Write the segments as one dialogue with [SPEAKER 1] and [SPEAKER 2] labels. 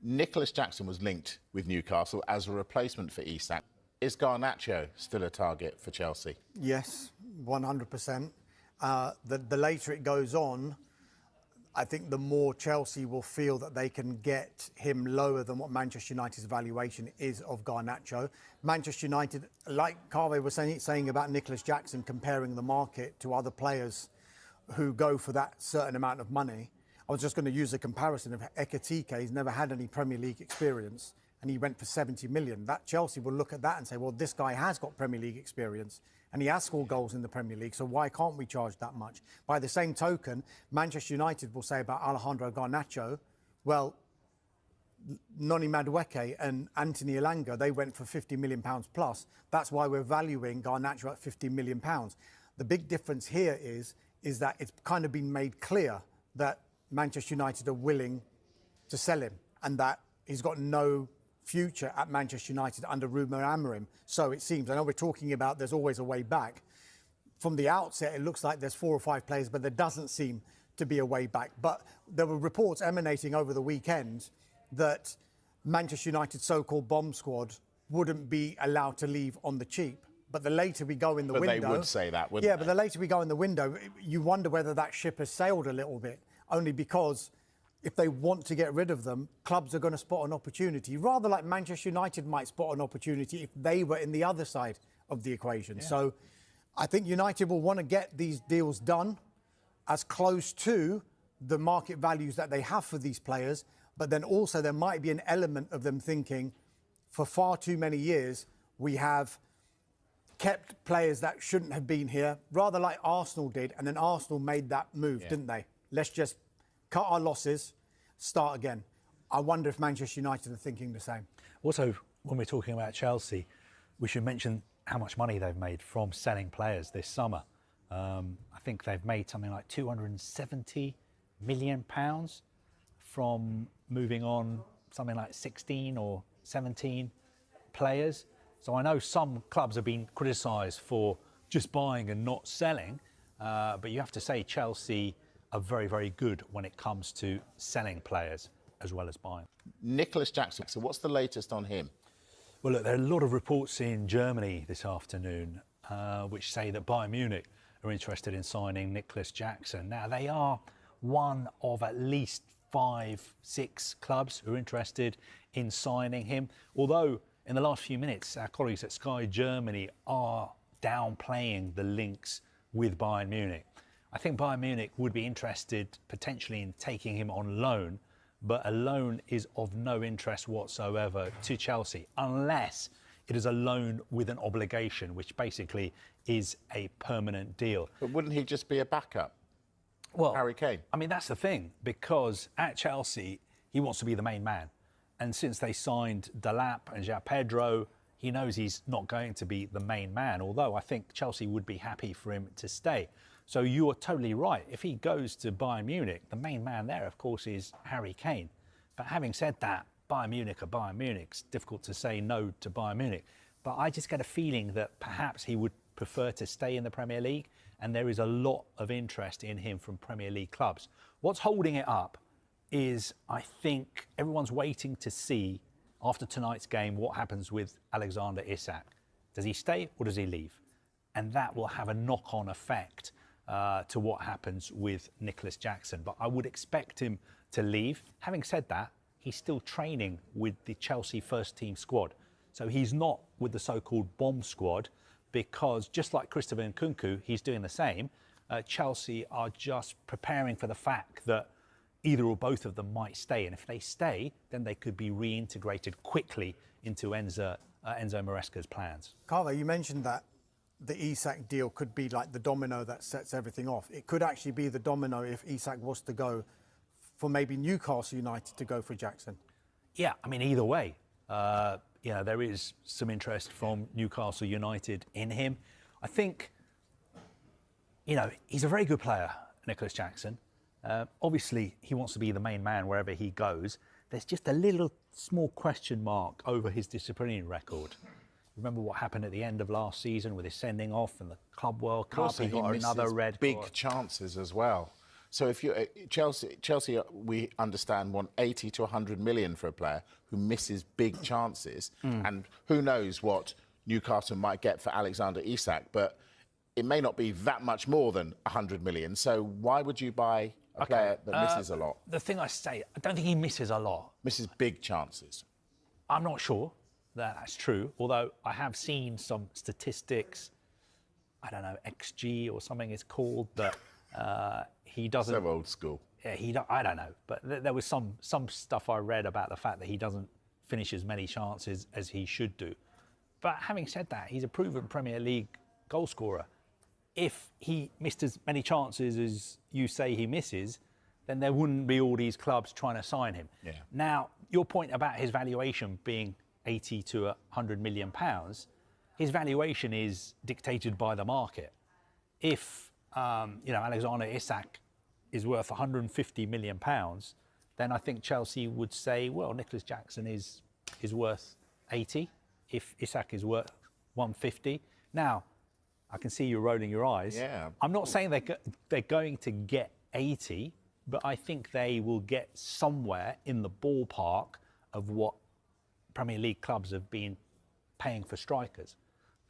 [SPEAKER 1] Nicholas Jackson was linked with Newcastle as a replacement for Isak. Is Garnacho still a target for Chelsea?
[SPEAKER 2] Yes, 100%. The later it goes on, I think the more Chelsea will feel that they can get him lower than what Manchester United's valuation is of Garnacho. Manchester United, like Carve was saying about Nicholas Jackson, comparing the market to other players who go for that certain amount of money. I was just going to use a comparison of Ekitike. He's never had any Premier League experience and he went for 70 million. That Chelsea will look at that and say, well, this guy has got Premier League experience and he has scored goals in the Premier League, so why can't we charge that much? By the same token, Manchester United will say about Alejandro Garnacho, well, Noni Madueke and Anthony Elanga, they went for £50 million plus. That's why we're valuing Garnacho at £50 million. The big difference here is that it's kind of been made clear that Manchester United are willing to sell him and that he's got no future at Manchester United under Ruben Amorim. So it seems, I know we're talking about there's always a way back. From the outset, it looks like there's 4 or 5 players, but there doesn't seem to be a way back. But there were reports emanating over the weekend that Manchester United's so-called bomb squad wouldn't be allowed to leave on the cheap. But the later we go in the window...
[SPEAKER 1] But they would say that, wouldn't they?
[SPEAKER 2] Yeah, but the later we go in the window, you wonder whether that ship has sailed a little bit, only because if they want to get rid of them, clubs are going to spot an opportunity, rather like Manchester United might spot an opportunity if they were in the other side of the equation. Yeah. So I think United will want to get these deals done as close to the market values that they have for these players, but then also there might be an element of them thinking, for far too many years, we have kept players that shouldn't have been here, rather like Arsenal did, and then Arsenal made that move, didn't they? Let's just cut our losses, start again. I wonder if Manchester United are thinking the same.
[SPEAKER 3] Also, when we're talking about Chelsea, we should mention how much money they've made from selling players this summer. I think they've made something like £270 million from moving on something like 16 or 17 players. So I know some clubs have been criticised for just buying and not selling, but you have to say Chelsea are very, very good when it comes to selling players as well as buying.
[SPEAKER 1] Nicholas Jackson, so what's the latest on him?
[SPEAKER 3] Well, look, there are a lot of reports in Germany this afternoon which say that Bayern Munich are interested in signing Nicholas Jackson. Now, they are one of at least 5, 6 clubs who are interested in signing him, although in the last few minutes, our colleagues at Sky Germany are downplaying the links with Bayern Munich. I think Bayern Munich would be interested potentially in taking him on loan, but a loan is of no interest whatsoever to Chelsea, unless it is a loan with an obligation, which basically is a permanent deal.
[SPEAKER 1] But wouldn't he just be a backup?
[SPEAKER 3] Well,
[SPEAKER 1] Harry Kane?
[SPEAKER 3] I mean, that's the thing, because at Chelsea, he wants to be the main man. And since they signed Delap and João Pedro, he knows he's not going to be the main man, although I think Chelsea would be happy for him to stay. So you are totally right. If he goes to Bayern Munich, the main man there, of course, is Harry Kane. But having said that, Bayern Munich are Bayern Munich. It's difficult to say no to Bayern Munich. But I just get a feeling that perhaps he would prefer to stay in the Premier League, and there is a lot of interest in him from Premier League clubs. What's holding it up is, I think, everyone's waiting to see, after tonight's game, what happens with Alexander Isak. Does he stay or does he leave? And that will have a knock-on effect to what happens with Nicholas Jackson. But I would expect him to leave. Having said that, he's still training with the Chelsea first-team squad. So he's not with the so-called bomb squad, because just like Christopher Nkunku, he's doing the same. Chelsea are just preparing for the fact that either or both of them might stay. And if they stay, then they could be reintegrated quickly into Enzo Maresca's plans.
[SPEAKER 2] Carlo, you mentioned that the Isak deal could be like the domino that sets everything off. It could actually be the domino if Isak was to go for maybe Newcastle United to go for Jackson.
[SPEAKER 3] Yeah, I mean, either way, there is some interest from Newcastle United in him. I think, he's a very good player, Nicholas Jackson. Obviously, he wants to be the main man wherever he goes. There's just a little small question mark over his disciplinary record. Remember what happened at the end of last season with his sending off and the Club World Cup?
[SPEAKER 1] Also,
[SPEAKER 3] he got another red
[SPEAKER 1] big
[SPEAKER 3] card.
[SPEAKER 1] chances as well. So if you Chelsea, we understand want 80 to 100 million for a player who misses big chances, and who knows what Newcastle might get for Alexander Isak, but it may not be that much more than 100 million. So why would you buy a player that misses a lot?
[SPEAKER 3] The thing I say, I don't think he misses a lot.
[SPEAKER 1] Misses big chances.
[SPEAKER 3] I'm not sure that that's true, although I have seen some statistics, I don't know, XG or something it's called, that he doesn't...
[SPEAKER 1] So old school.
[SPEAKER 3] Yeah, I don't know, but there was some stuff I read about the fact that he doesn't finish as many chances as he should do. But having said that, he's a proven Premier League goal scorer. If he missed as many chances as you say he misses, then there wouldn't be all these clubs trying to sign him.
[SPEAKER 1] Yeah.
[SPEAKER 3] Now, your point about his valuation being 80 to 100 million pounds, his valuation is dictated by the market. If Alexander Isak is worth 150 million pounds, then I think Chelsea would say, well, Nicholas Jackson is worth 80 if Isak is worth 150. Now, I can see you rolling your eyes.
[SPEAKER 1] Yeah.
[SPEAKER 3] I'm not saying they're going to get 80, but I think they will get somewhere in the ballpark of what Premier League clubs have been paying for strikers.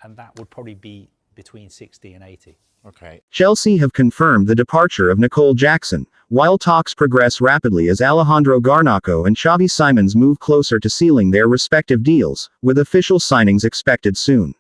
[SPEAKER 3] And that would probably be between 60 and 80.
[SPEAKER 1] Okay.
[SPEAKER 4] Chelsea have confirmed the departure of Nicole Jackson, while talks progress rapidly as Alejandro Garnacho and Xavi Simons move closer to sealing their respective deals, with official signings expected soon.